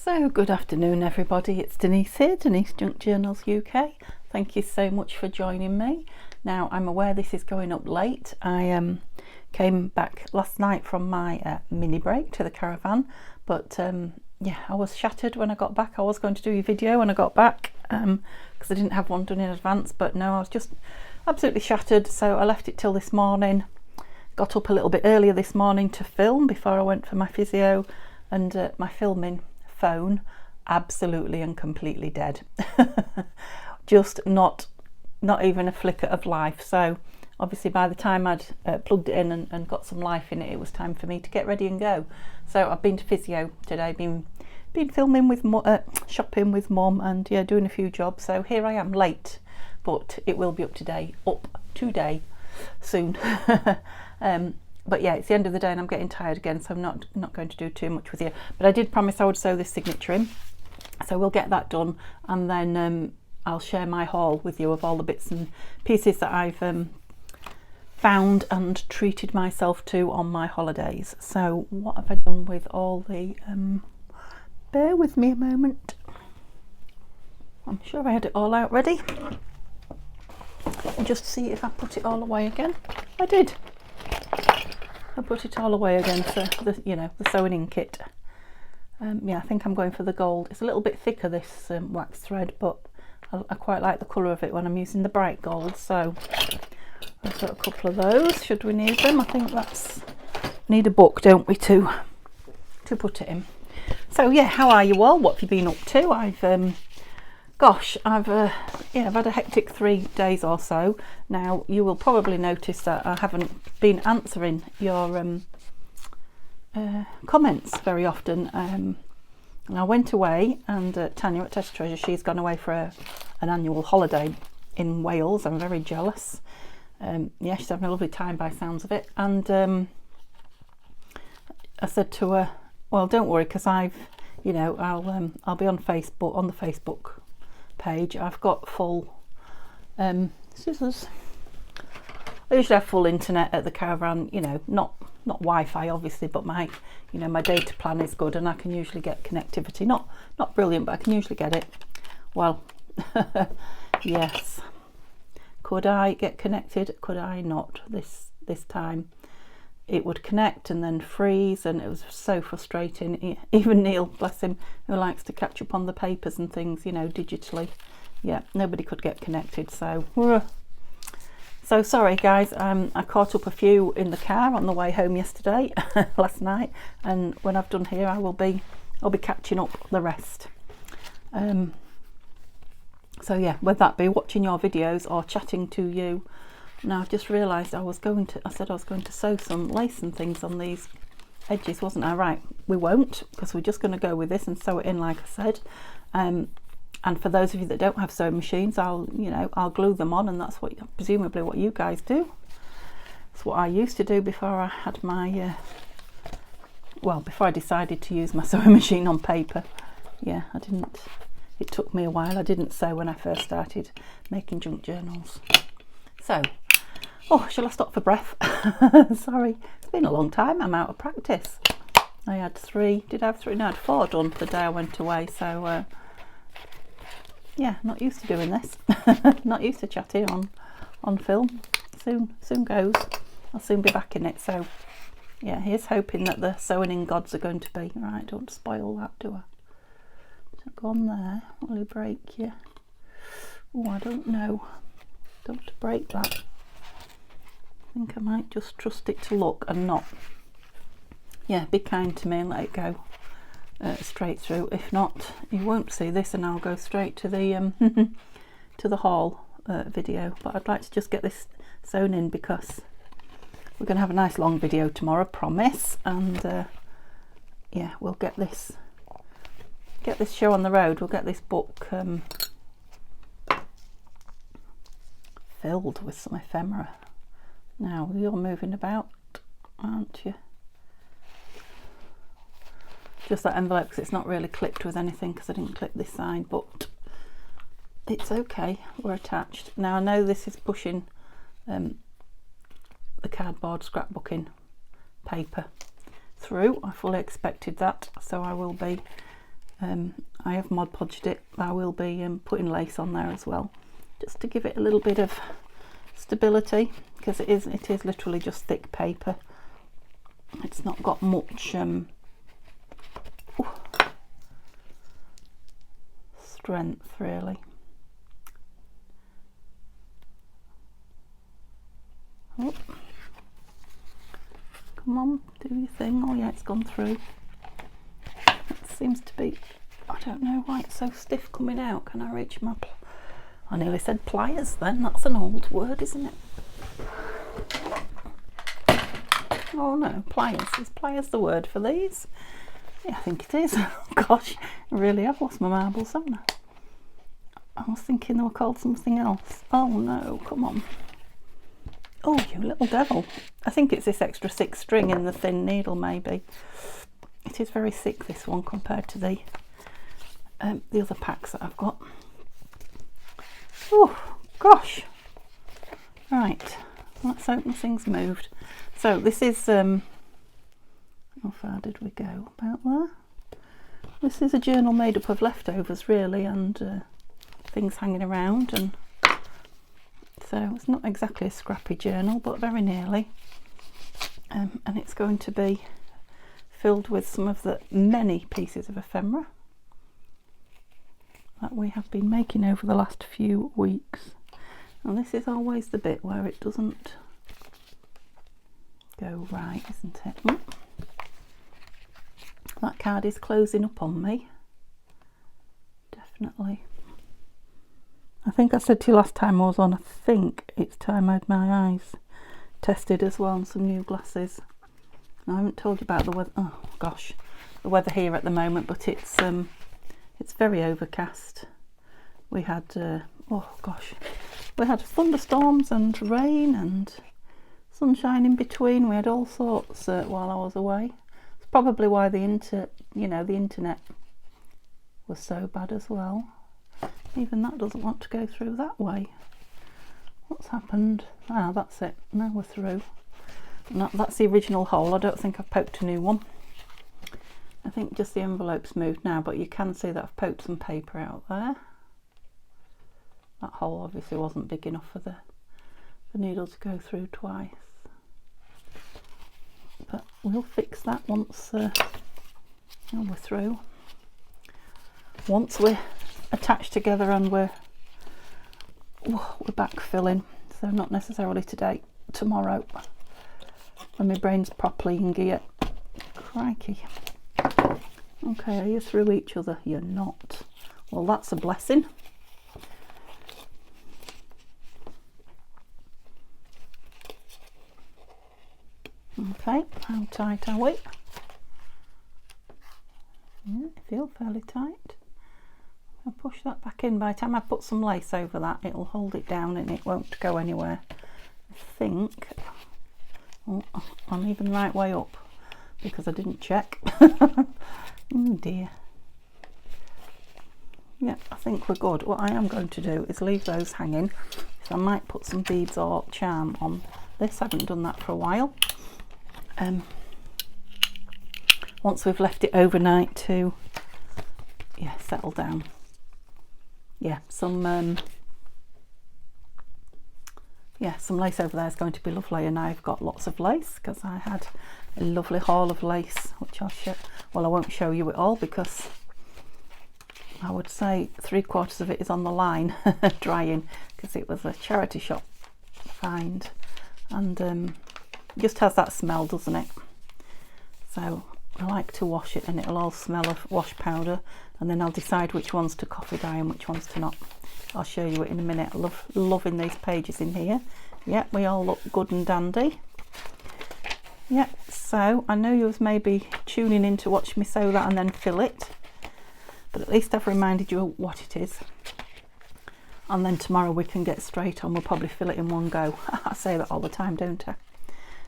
So good afternoon everybody, it's Denise here, Denise Junk Journals UK. Thank you so much for joining me. Now I'm aware this is going up late. I came back last night from my mini break to the caravan, but yeah, I was shattered when I got back. I was going to do a video when I got back because I didn't have one done in advance, but no, I was just absolutely shattered, so I left it till this morning. Got up a little bit earlier this morning to film before I went for my physio, and my filming phone absolutely and completely dead. Just not even a flicker of life. So obviously by the time I'd plugged it in and got some life in it, it was time for me to get ready and go. So I've been to physio today, been filming with shopping with mum, and yeah, doing a few jobs. So here I am late, but it will be up today soon. But yeah, it's the end of the day and I'm getting tired again, so I'm not going to do too much with you. But I did promise I would sew this signature in, so we'll get that done, and then I'll share my haul with you of all the bits and pieces that I've found and treated myself to on my holidays. So what have I done with all the bear with me a moment, I'm sure I had it all out ready, and just see if I put it all away again. I did. I put it all away again for the sewing in kit. Yeah, I think I'm going for the gold. It's a little bit thicker, this wax thread, but I quite like the colour of it when I'm using the bright gold. So I've got a couple of those should we need them. I think need a book, don't we, to put it in. So yeah, how are you all? What have you been up to? I've had a hectic 3 days or so. Now you will probably notice that I haven't been answering your comments very often. And I went away, and Tania at Tattytreasure, she's gone away for an annual holiday in Wales. I'm very jealous. Yeah, she's having a lovely time by sounds of it. And I said to her, well, don't worry, because I'll be on Facebook, on the Facebook page. I've got full scissors. I usually have full internet at the caravan, not Wi-Fi obviously, but my data plan is good and I can usually get connectivity. Not brilliant, but I can usually get it. Well, yes. Could I get connected? Could I not this time? It would connect and then freeze, and it was so frustrating. Even Neil, bless him, who likes to catch up on the papers and things, digitally. Yeah, nobody could get connected. So sorry guys. I caught up a few in the car on the way home yesterday, last night, and when I've done here, I'll be catching up the rest. So yeah, whether that be watching your videos or chatting to you. Now I've just realised I said I was going to sew some lace and things on these edges, wasn't I? Right, we won't, because we're just going to go with this and sew it in like I said. And for those of you that don't have sewing machines, I'll glue them on, and that's presumably what you guys do. It's what I used to do before I had my before I decided to use my sewing machine on paper. Yeah, it took me a while. I didn't sew when I first started making junk journals. So, shall I stop for breath? Sorry, it's been a long time. I'm out of practice. I had 3. Did I have 3? No, I had 4 done the day I went away. So, yeah, not used to doing this. Not used to chatting on film. Soon goes. I'll soon be back in it. So, yeah, here's hoping that the sewing in gods are going to be right. Don't spoil that, do I? Don't go on there. Will he break you? Oh, I don't know. Don't break that. I think I might just trust it to look and not. Yeah, be kind to me and let it go straight through. If not, you won't see this, and I'll go straight to the to the haul video. But I'd like to just get this sewn in because we're going to have a nice long video tomorrow, promise. And yeah, we'll get this show on the road. We'll get this book filled with some ephemera. Now you're moving about, aren't you? Just that envelope, because it's not really clipped with anything because I didn't clip this side, but it's okay, we're attached. Now I know this is pushing the cardboard scrapbooking paper through. I fully expected that, so I will be I have Mod Podged it. I will be putting lace on there as well, just to give it a little bit of stability, because it is literally just thick paper. It's not got much strength really. Oh. Come on, do your thing. Oh yeah, it's gone through. It seems to be, I don't know why it's so stiff coming out. Can I reach my, I nearly said pliers then, that's an old word, isn't it? Oh no, pliers. Is pliers the word for these? Yeah, I think it is. Oh gosh, I really have lost my marbles, haven't I? I was thinking they were called something else. Oh no, come on. Oh, you little devil. I think it's this extra 6 string in the thin needle, maybe. It is very thick, this one, compared to the other packs that I've got. Oh, gosh. Right, let's hope nothing's moved. So this is, how far did we go? About there. This is a journal made up of leftovers, really, and things hanging around, and so it's not exactly a scrappy journal, but very nearly. And it's going to be filled with some of the many pieces of ephemera that we have been making over the last few weeks. And this is always the bit where it doesn't go right, isn't it? That card is closing up on me. Definitely. I think I said to you last time I was on, I think it's time I had my eyes tested as well, and some new glasses. I haven't told you about the weather. Oh gosh, the weather here at the moment, but it's very overcast. We had oh gosh, we had thunderstorms and rain and sunshine in between. We had all sorts while I was away. It's probably why the internet was so bad as well. Even that doesn't want to go through that way. What's happened? Ah, that's it. Now we're through. No, that's the original hole. I don't think I've poked a new one. I think just the envelope's moved now, but you can see that I've poked some paper out there. That hole obviously wasn't big enough for the needle to go through twice. But we'll fix that once we're through. Once we're attached together and we're back filling, so not necessarily today, tomorrow, when my brain's properly in gear. Crikey. Okay, are you through each other? You're not. Well, that's a blessing. Okay, how tight are we? Yeah, I feel fairly tight. I'll push that back in. By the time I put some lace over that, it'll hold it down and it won't go anywhere. I think. Oh, I'm even the right way up because I didn't check. Oh dear. Yeah, I think we're good. What I am going to do is leave those hanging. So I might put some beads or charm on this. I haven't done that for a while. Once we've left it overnight to settle down. Yeah, some lace over there is going to be lovely, and I've got lots of lace because I had a lovely haul of lace, which I'll show. Well, I won't show you it all because I would say 3/4 of it is on the line drying, because it was a charity shop find, and just has that smell, doesn't it? So I like to wash it and it'll all smell of wash powder, and then I'll decide which ones to coffee dye and which ones to not. I'll show you it in a minute. I love loving these pages in here. Yeah, we all look good and dandy. Yeah, so I know you was maybe tuning in to watch me sew that and then fill it, but at least I've reminded you what it is. And then tomorrow we can get straight on. We'll probably fill it in one go. I say that all the time, don't I?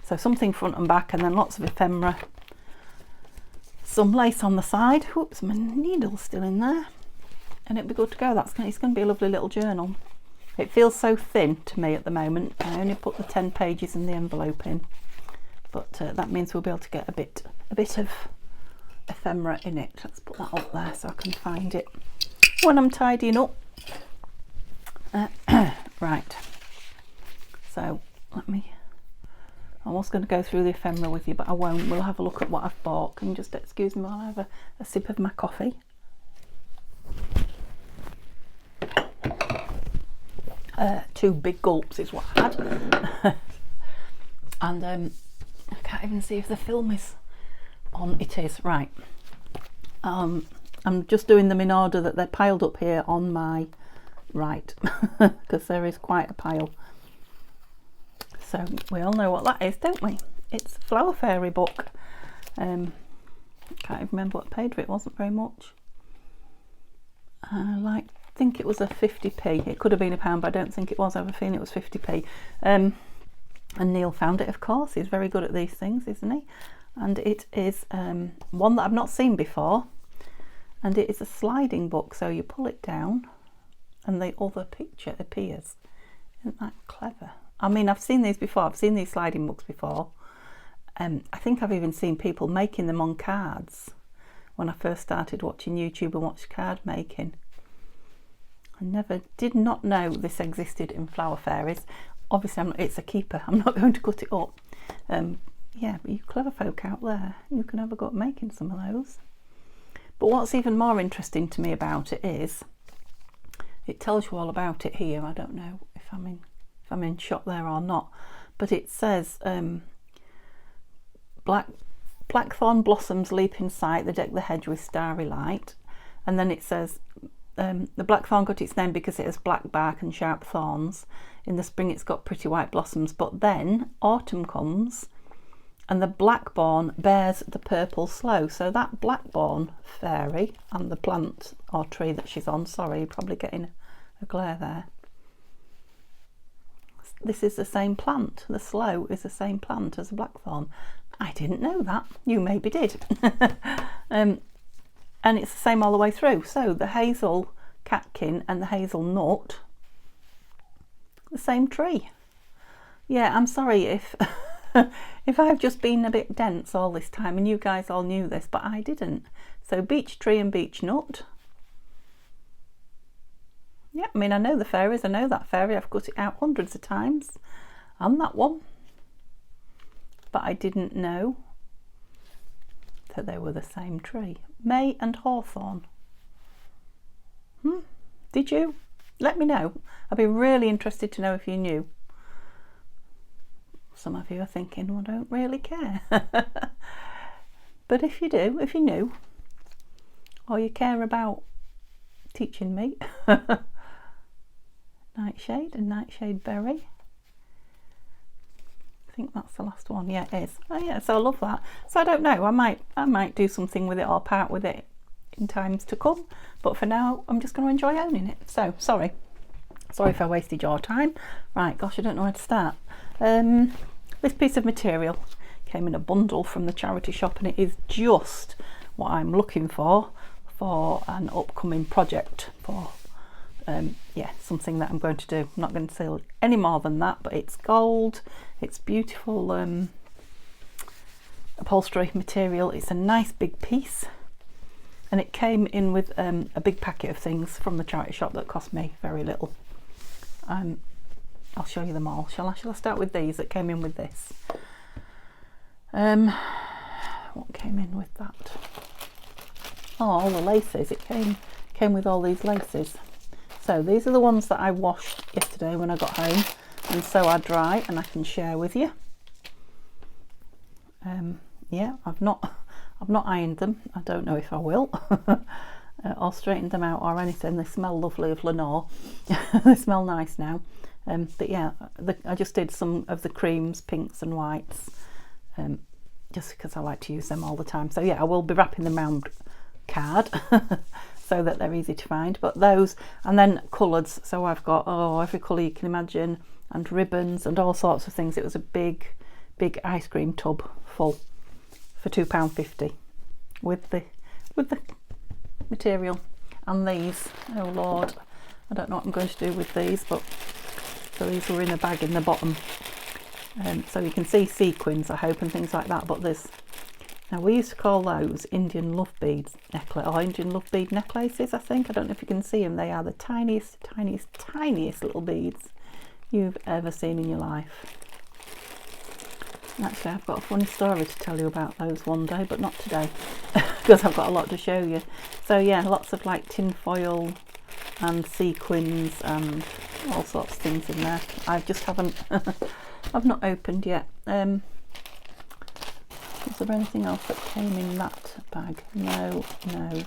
So something front and back, and then lots of ephemera. Some lace on the side. Whoops, my needle's still in there. And it'll be good to go. It's going to be a lovely little journal. It feels so thin to me at the moment. I only put the 10 pages in the envelope in, but that means we'll be able to get a bit of ephemera in it. Let's put that up there so I can find it when I'm tidying up. Right, so I was going to go through the ephemera with you, but I won't. We'll have a look at what I've bought. Can you just excuse me while I have a sip of my coffee? 2 big gulps is what I had. And I can't even see if the film is on. It is, right. I'm just doing them in order that they're piled up here on my right, because there is quite a pile. So we all know what that is, don't we? It's a Flower Fairy book. Can't even remember what I paid for it. It wasn't very much. I think it was a 50p. It could have been a pound, but I don't think it was. I have a feeling it was 50p. And Neil found it, of course. He's very good at these things, isn't he? And it is one that I've not seen before. And it is a sliding book, so you pull it down and the other picture appears. Isn't that clever? I mean, I've seen these before. I've seen these sliding books before. I think I've even seen people making them on cards when I first started watching YouTube and watched card making. I did not know this existed in Flower Fairies. Obviously, it's a keeper. I'm not going to cut it up. Yeah, but you clever folk out there, you can have a go at making some of those. But what's even more interesting to me about it is, it tells you all about it here. I don't know if I'm in shot there or not, but it says blackthorn blossoms leap in sight, they deck the hedge with starry light. And then it says the blackthorn got its name because it has black bark and sharp thorns. In the spring it's got pretty white blossoms, but then autumn comes and the blackthorn bears the purple sloe. So that blackthorn fairy and the plant or tree that she's on, sorry, you're probably getting a glare there. This is the same plant. The sloe is the same plant as the blackthorn. I didn't know that. You maybe did. And it's the same all the way through. So the hazel catkin and the hazelnut, the same tree. Yeah, I'm sorry if if I've just been a bit dense all this time and you guys all knew this, but I didn't. So beech tree and beech nut. Yeah, I mean, I know the fairies. I know that fairy. I've cut it out hundreds of times. And that one. But I didn't know that they were the same tree. May and hawthorn. Did you? Let me know. I'd be really interested to know if you knew. Some of you are thinking, well, I don't really care. But if you do, if you knew, or you care about teaching me, nightshade and nightshade berry. I think that's the last one. Yeah, it is. Oh yeah, so I love that. So I don't know, I might do something with it or part with it in times to come, but for now I'm just going to enjoy owning it. So sorry if I wasted your time. Right, gosh, I don't know where to start. This piece of material came in a bundle from the charity shop, and it is just what I'm looking for an upcoming project, for yeah, something that I'm going to do. I'm not going to say any more than that, but it's gold, it's beautiful upholstery material. It's a nice big piece, and it came in with a big packet of things from the charity shop that cost me very little. I'll show you them all. Shall I start with these that came in with this? What came in with that? Oh, all the laces. It came with all these laces. So these are the ones that I washed yesterday when I got home, and so are dry, and I can share with you. Yeah, I've not ironed them. I don't know if I will. Or straightened them out or anything. They smell lovely of Lenore. They smell nice now. But yeah, I just did some of the creams, pinks and whites, just because I like to use them all the time. So yeah, I will be wrapping them around card so that they're easy to find. But those, and then colours. So I've got every colour you can imagine, and ribbons and all sorts of things. It was a big ice cream tub full for £2.50 with the material. And these, oh Lord, I don't know what I'm going to do with these, but so these were in a bag in the bottom, so you can see sequins, I hope, and things like that. But there's Now we used to call those Indian love beads necklace, or Indian love bead necklaces, I think. I don't know if you can see them. They are the tiniest, tiniest, tiniest little beads you've ever seen in your life. Actually, I've got a funny story to tell you about those one day, but not today, because I've got a lot to show you. So yeah, lots of like tin foil and sequins and all sorts of things in there. I just haven't, I've not opened yet. Is there anything else that came in that bag? No, no,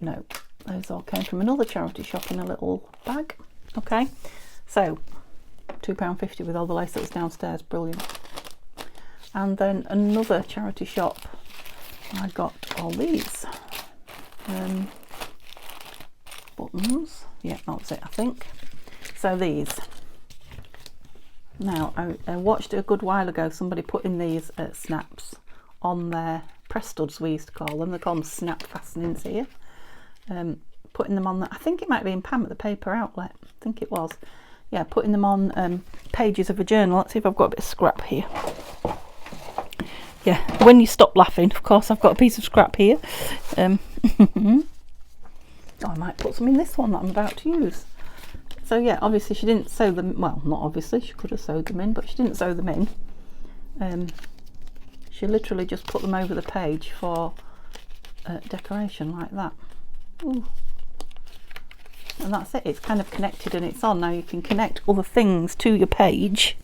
no. Those all came from another charity shop in a little bag. Okay, so £2.50 with all the lace that was downstairs. Brilliant. And then another charity shop, I got all these buttons. Yeah, that's it, I think. So these. Now, I watched a good while ago somebody putting these snaps on their press studs, we used to call them. They call them snap fastenings here. Putting them on, I think it might be in Pam at the paper outlet. I think it was. Yeah, putting them on pages of a journal. Let's see if I've got a bit of scrap here. Yeah, when you stop laughing, of course, I've got a piece of scrap here. Oh, I might put some in this one that I'm about to use. So yeah, obviously she didn't sew them, well, not obviously, she could have sewed them in, but she didn't sew them in. She literally just put them over the page for decoration like that. Ooh. And that's it, it's kind of connected and it's on. Now you can connect other things to your page,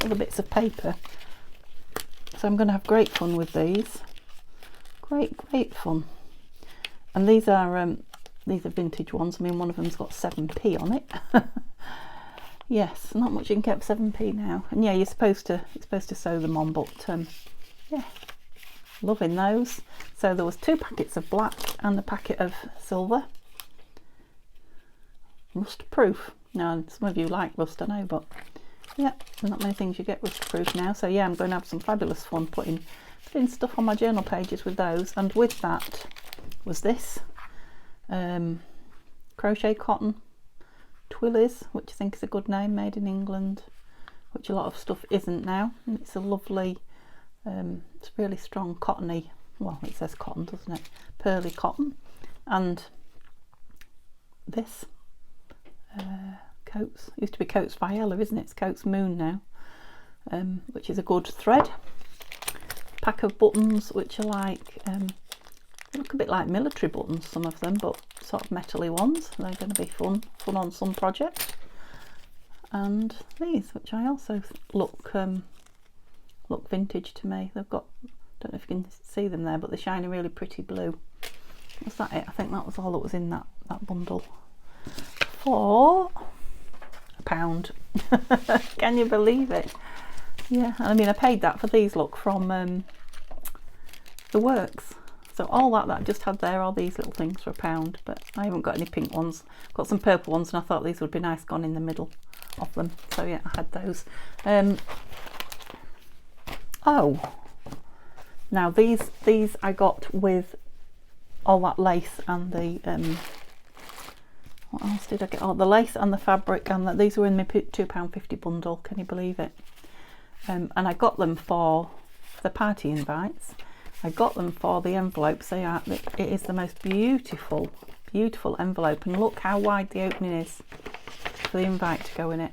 other bits of paper. So I'm going to have great fun with these. Great fun. And these are vintage ones. I mean, one of them's got 7p on it. Yes, not much you can get 7p now. And yeah, you're supposed to sew them on, but yeah, loving those. So there was 2 packets of black and a packet of silver. Rust proof. Now some of you like rust, I know, but yeah, there's not many things you get rust proof now. So yeah, I'm going to have some fabulous fun putting stuff on my journal pages with those. And with that was this crochet cotton Twillies, which I think is a good name, made in England, which a lot of stuff isn't now. And it's a lovely, it's really strong cottony, well, it says cotton, doesn't it? Pearly cotton. And this Coats, used to be Coats Viola, isn't it? It's Coats Moon now, which is a good thread. Pack of buttons, which are like, they look a bit like military buttons, some of them, but sort of metally ones. They're going to be fun on some projects. And these, which I also look vintage to me. They've got, don't know if you can see them there, but they're shiny, really pretty blue. Was that it? I think that was all that was in that bundle. For £1. Can you believe it? Yeah, I mean, I paid that for these, look, from the Works. So all that I just had there, all these little things for £1, but I haven't got any pink ones. Got some purple ones, and I thought these would be nice gone in the middle of them. So yeah, I had those. Oh, now these I got with all that lace and the what else did I get? Oh, the lace and the fabric, and these were in my £2.50 bundle. Can you believe it? And I got them for the party invites. I got them for the envelopes. They are. It is the most beautiful envelope, and look how wide the opening is for the invite to go in it.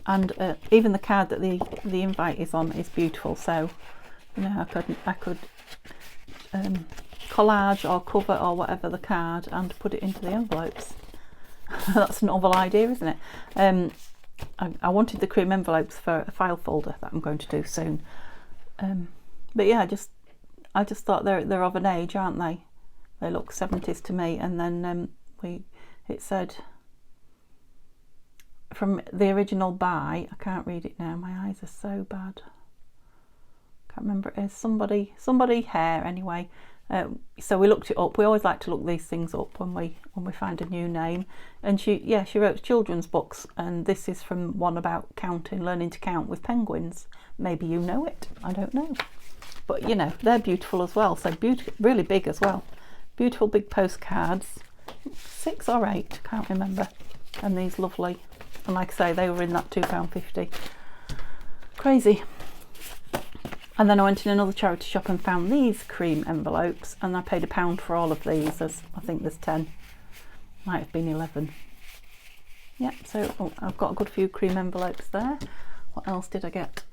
And even the card that the invite is on is beautiful. So you know, I could collage or cover or whatever the card and put it into the envelopes. That's a novel idea, isn't it? I wanted the cream envelopes for a file folder that I'm going to do soon. But yeah, I just thought they're of an age, aren't they? They look 70s to me. And then it said from the original buy, I can't read it now, my eyes are so bad. Can't remember, it is somebody hair anyway. So we looked it up. We always like to look these things up when we find a new name. And she wrote children's books, and this is from one about learning to count with penguins. Maybe you know it, I don't know. But you know, they're beautiful as well. So really big as well. Beautiful big postcards, 6 or 8, can't remember. And these lovely, and like I say, they were in that £2.50. Crazy. And then I went in another charity shop and found these cream envelopes, and I paid £1 for all of these. I think there's 10, might have been 11. Yep, so I've got a good few cream envelopes there. What else did I get?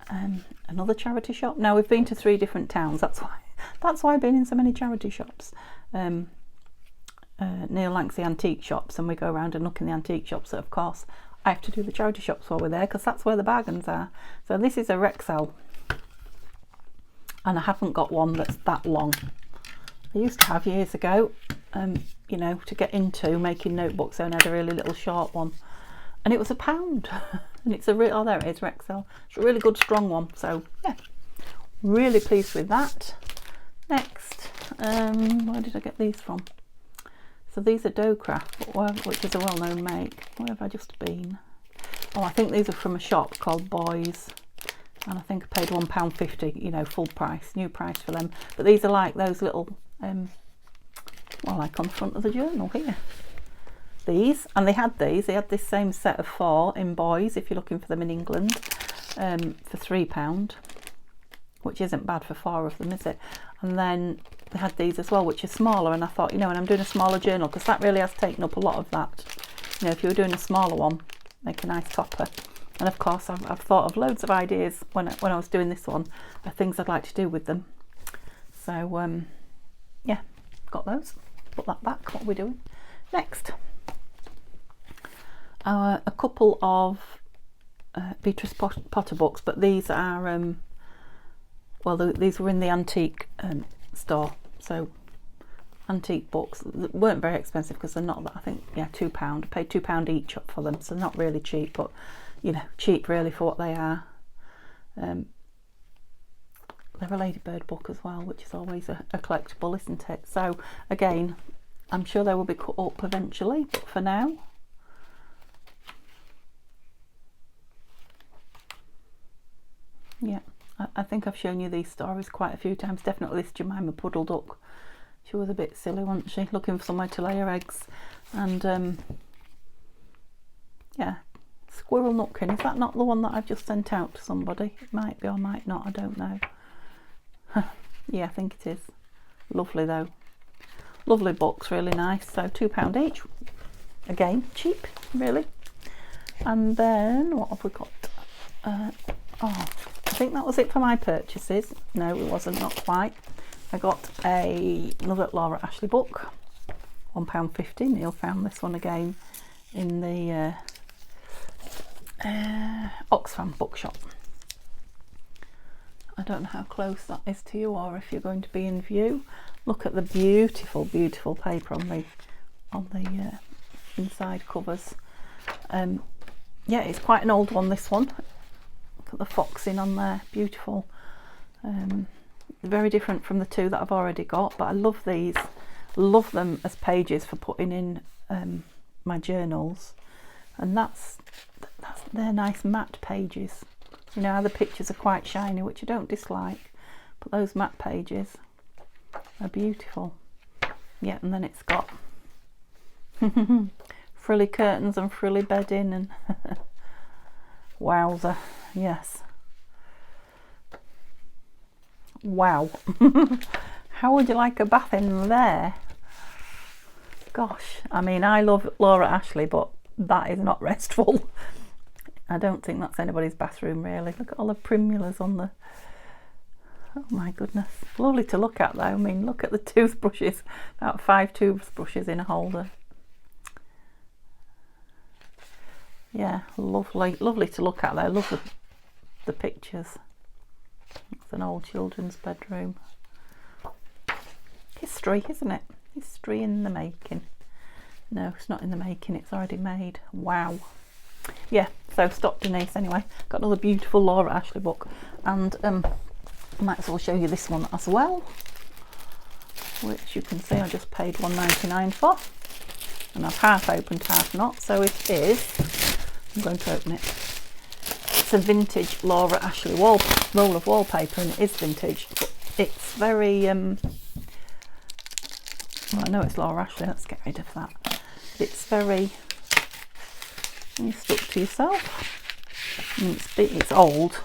Another charity shop. Now we've been to 3 different towns. That's why I've been in so many charity shops. Neil likes the antique shops, and we go around and look in the antique shops. So of course I have to do the charity shops while we're there, because that's where the bargains are. So this is a Rexel, and I haven't got one that's that long. I used to have years ago, you know, to get into making notebooks. I only had a really little short one, and it was £1. And it's a real, oh there it is, Rexel. It's a really good strong one. So yeah, really pleased with that. Next, where did I get these from? So these are Docraft, which is a well-known make. Where have I just been? Oh, I think these are from a shop called Boys, and I think I paid £1.50, you know, full price, new price for them. But these are like those little, well, like on the front of the journal here. These, and they had this same set of 4 in Boys, if you're looking for them in England, for £3, which isn't bad for 4 of them, is it? And then they had these as well, which are smaller, and I thought, you know, and I'm doing a smaller journal, because that really has taken up a lot of that. You know, if you were doing a smaller one, make a nice topper. And of course I've thought of loads of ideas when I was doing this one, of things I'd like to do with them. So yeah, got those. Put that back. What are we doing next? A couple of Beatrice Potter books, but these are well, these were in the antique store. So antique books weren't very expensive, because they're not that, I think, yeah, £2. I paid £2 each up for them, so not really cheap, but you know, cheap really for what they are. They're a Ladybird book as well, which is always a collectible, isn't it? So again, I'm sure they will be cut up eventually, but for now, yeah, I think I've shown you these stories quite a few times. Definitely this Jemima Puddle Duck. She was a bit silly, wasn't she? Looking for somewhere to lay her eggs. And yeah, Squirrel Nutkin. Is that not the one that I've just sent out to somebody? It might be or might not, I don't know. Yeah, I think it is. Lovely though. Lovely books, really nice. So £2 each. Again, cheap, really. And then what have we got? Oh, I think that was it for my purchases. No, it wasn't, not quite. I got another Laura Ashley book, £1.50. Neil found this one again in the Oxfam bookshop. I don't know how close that is to you, or if you're going to be in view. Look at the beautiful, beautiful paper on the inside covers. Yeah, it's quite an old one, this one. Look at the foxing on there, beautiful. Very different from the 2 that I've already got, but I love these. Love them as pages for putting in my journals, and they're nice matte pages. You know how the pictures are quite shiny, which I don't dislike, but those matte pages are beautiful. Yeah, and then it's got frilly curtains and frilly bedding, and wowzer, yes. Wow. How would you like a bath in there? Gosh, I mean, I love Laura Ashley, but that is not restful. I don't think that's anybody's bathroom, really. Look at all the primulas on the... Oh my goodness. Lovely to look at though. I mean, look at the toothbrushes. About 5 toothbrushes in a holder. Yeah, lovely. Lovely to look at though. Love the pictures. It's an old children's bedroom. History, isn't it? History in the making. No, it's not in the making, it's already made. Wow. Yeah, so stop Denise anyway. Got another beautiful Laura Ashley book, and I might as well show you this one as well, which you can see I just paid £1.99 for, and I've half opened, half not. So it is, I'm going to open it. It's a vintage Laura Ashley roll of wallpaper, and it is vintage, but it's very well, I know it's Laura Ashley, let's get rid of that. It's very, you stuck to yourself. I mean, it's old,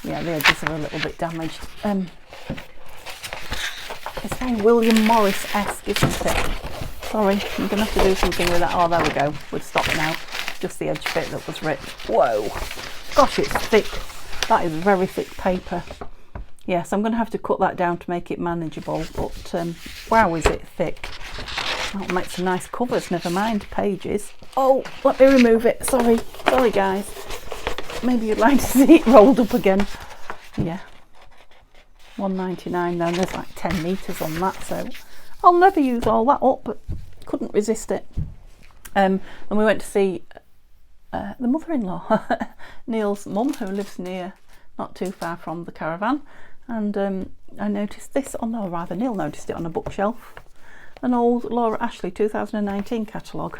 Yeah, the edges are a little bit damaged. It's very William Morris-esque, isn't it? Sorry, I'm going to have to do something with that. Oh, there we go. We've stopped now. Just the edge bit that was ripped. Whoa. Gosh, it's thick. That is very thick paper. Yes, I'm going to have to cut that down to make it manageable. But, wow, is it thick. That'll make some nice covers, never mind pages. Oh, let me remove it. Sorry. Sorry, guys. Maybe you'd like to see it rolled up again. Yeah. £1.99 then. There's like 10 metres on that, so I'll never use all that up, but couldn't resist it. And we went to see the mother-in-law, Neil's mum, who lives near, not too far from the caravan. And I noticed this on, or rather Neil noticed it on a bookshelf, an old Laura Ashley 2019 catalogue.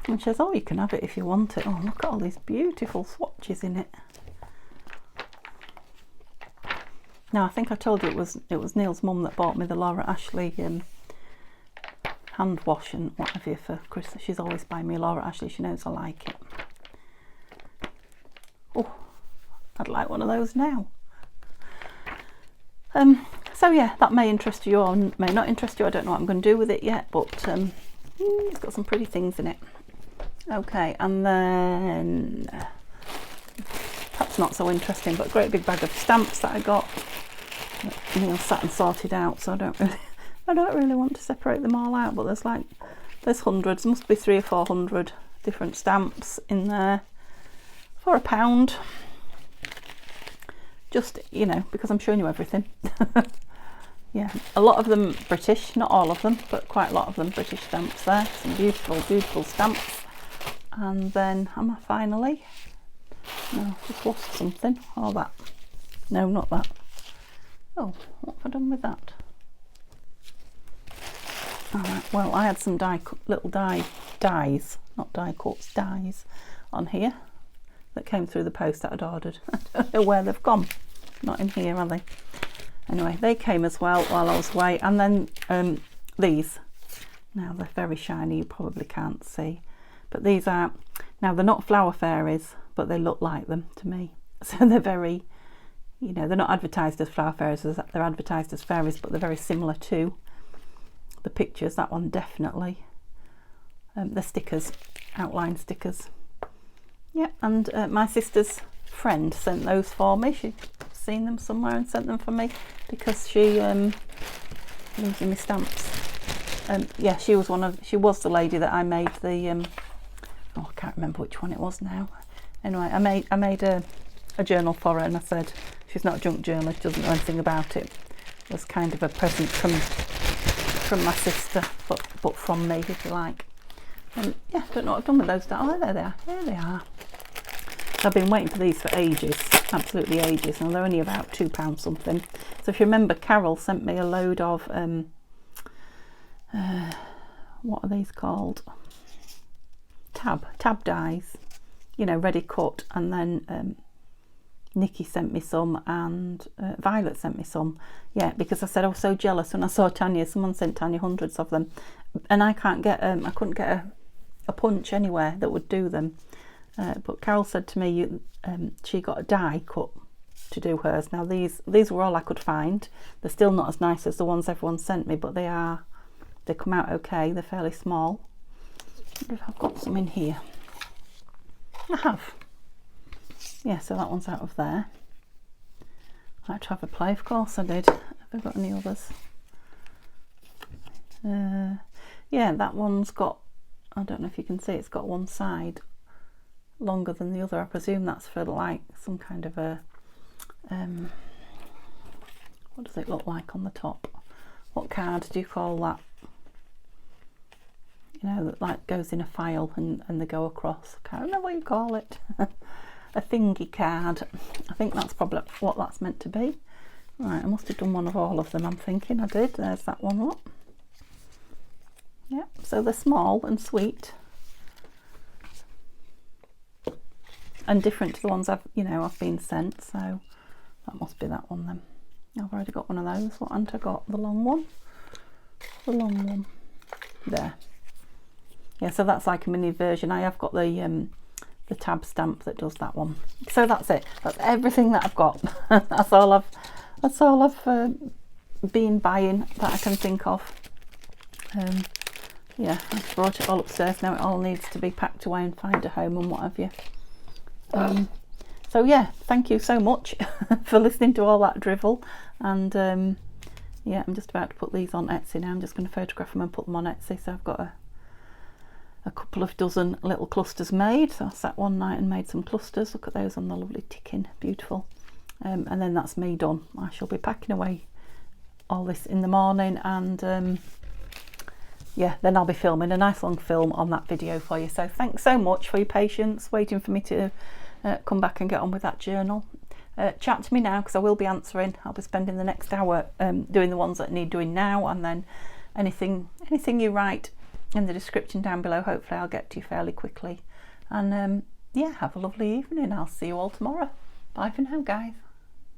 And she says, oh, you can have it if you want it. Oh, look at all these beautiful swatches in it. Now, I think I told you it was Neil's mum that bought me the Laura Ashley hand wash and what have you for Christmas. She's always buying me Laura Ashley. She knows I like it. Oh, I'd like one of those now. So yeah, that may interest you or may not interest you. I don't know what I'm going to do with it yet, but it's got some pretty things in it. Okay, and then perhaps not so interesting, but a great big bag of stamps that I got. Neil sat and sorted out, so I don't really want to separate them all out. But there's hundreds, must be 300 or 400 different stamps in there for £1. Just, you know, because I'm showing you everything. Yeah, a lot of them British, not all of them, but quite a lot of them British stamps there. Some beautiful, beautiful stamps. And then am I finally? No, I've just lost something. Oh, that. No, not that. Oh, what have I done with that? Alright, well, I had some little dies, not die cuts, dies on here that came through the post that I'd ordered. I don't know where they've gone. Not in here, are they? Anyway, they came as well while I was away. And then these. Now, they're very shiny, you probably can't see. But these are, now they're not flower fairies, but they look like them to me. So they're very, you know, they're not advertised as flower fairies, they're advertised as fairies, but they're very similar to the pictures. That one definitely. The stickers, outline stickers. Yeah, and my sister's friend sent those for me. She'd seen them somewhere and sent them for me because she losing me stamps. Yeah, she was the lady that I made the oh, I can't remember which one it was now. Anyway, I made a journal for her, and I said she's not a junk journalist, doesn't know anything about it. It was kind of a present from my sister, but from me, if you like. Yeah, don't know what I've done with those. Oh, there they are. There they are. I've been waiting for these for ages, absolutely ages, and they're only about £2 something. So if you remember, Carol sent me a load of what are these called? Tab dies, you know, ready cut. And then Nikki sent me some, and Violet sent me some. Yeah, because I said I was so jealous when I saw Tania. Someone sent Tania hundreds of them, and I couldn't get a punch anywhere that would do them. But Carol said to me, she got a die cut to do hers. Now these were all I could find. They're still not as nice as the ones everyone sent me, but they come out okay. They're fairly small. I wonder if I've got some in here. I have. Yeah, so that one's out of there. I like to have a play, of course I did. Have I got any others? Yeah, that one's got, I don't know if you can see, it's got one side longer than the other. I presume that's for like some kind of a what does it look like on the top? What card do you call that? You know, that like goes in a file and they go across. I can't remember what you call it. A thingy card. I think that's probably what that's meant to be. Right, I must have done one of all of them, I'm thinking I did. There's that one up. Yeah, so they're small and sweet. And different to the ones I've been sent, so that must be that one then. I've already got one of those. What haven't I got? The long one? The long one. There. Yeah, so that's like a mini version. I have got the the tab stamp that does that one. So that's it. That's everything that I've got. That's all I've been buying that I can think of. Yeah, I've brought it all upstairs now. It all needs to be packed away and find a home and what have you. So yeah, thank you so much for listening to all that drivel. And yeah, I'm just about to put these on Etsy now. I'm just going to photograph them and put them on Etsy. So I've got a couple of dozen little clusters made. So I sat one night and made some clusters. Look at those on the lovely ticking, beautiful. And then that's me done. I shall be packing away all this in the morning, and yeah, then I'll be filming a nice long film on that video for you. So thanks so much for your patience waiting for me to come back and get on with that journal. Chat to me now, because I will be answering. I'll be spending the next hour doing the ones that need doing now, and then anything you write in the description down below, hopefully I'll get to you fairly quickly. And yeah, have a lovely evening. I'll see you all tomorrow. Bye for now, guys.